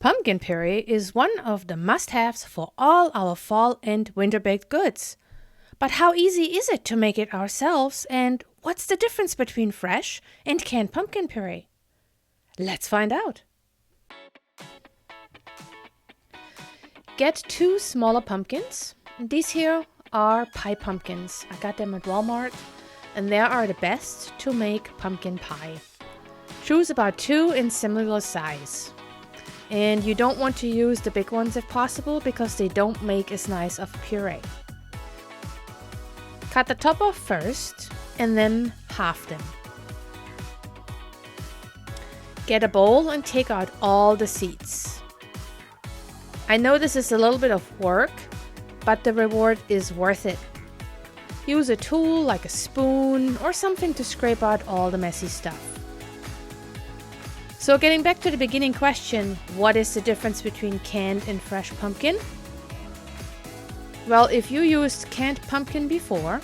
Pumpkin puree is one of the must-haves for all our fall and winter baked goods. But how easy is it to make it ourselves, and what's the difference between fresh and canned pumpkin puree? Let's find out. Get 2 smaller pumpkins. These here are pie pumpkins. I got them at Walmart, and they are the best to make pumpkin pie. Choose about 2 in similar size. And you don't want to use the big ones if possible because they don't make as nice of puree. Cut the top off first and then half them. Get a bowl and take out all the seeds. I know this is a little bit of work, but the reward is worth it. Use a tool like a spoon or something to scrape out all the messy stuff. So getting back to the beginning question, what is the difference between canned and fresh pumpkin? Well, if you used canned pumpkin before,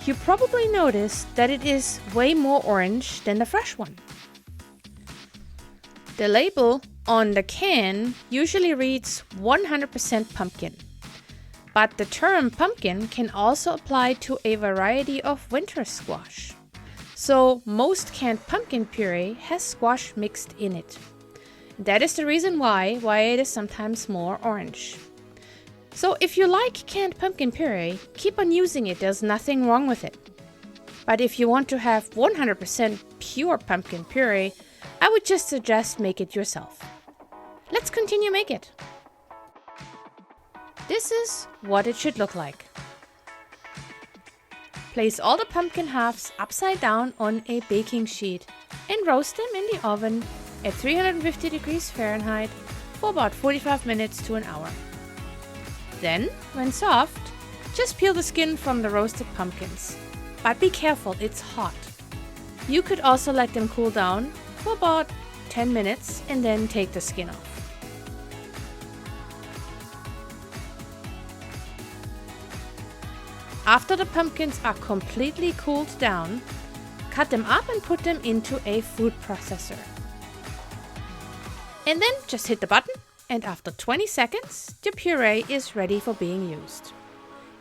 you probably noticed that it is way more orange than the fresh one. The label on the can usually reads 100% pumpkin, but the term pumpkin can also apply to a variety of winter squash. So most canned pumpkin puree has squash mixed in it. That is the reason why it is sometimes more orange. So if you like canned pumpkin puree, keep on using it, there's nothing wrong with it. But if you want to have 100% pure pumpkin puree, I would just suggest make it yourself. Let's continue make it. This is what it should look like. Place all the pumpkin halves upside down on a baking sheet and roast them in the oven at 350 degrees Fahrenheit for about 45 minutes to an hour. Then, when soft, just peel the skin from the roasted pumpkins. But be careful, it's hot. You could also let them cool down for about 10 minutes and then take the skin off. After the pumpkins are completely cooled down, cut them up and put them into a food processor. And then just hit the button, and after 20 seconds, the puree is ready for being used.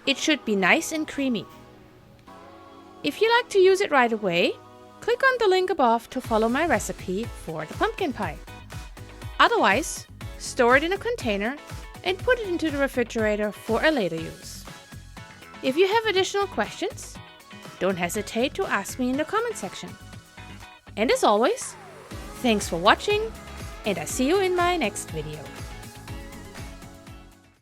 It should be nice and creamy. If you like to use it right away, click on the link above to follow my recipe for the pumpkin pie. Otherwise, store it in a container and put it into the refrigerator for a later use. If you have additional questions, don't hesitate to ask me in the comment section. And as always, thanks for watching, and I see you in my next video.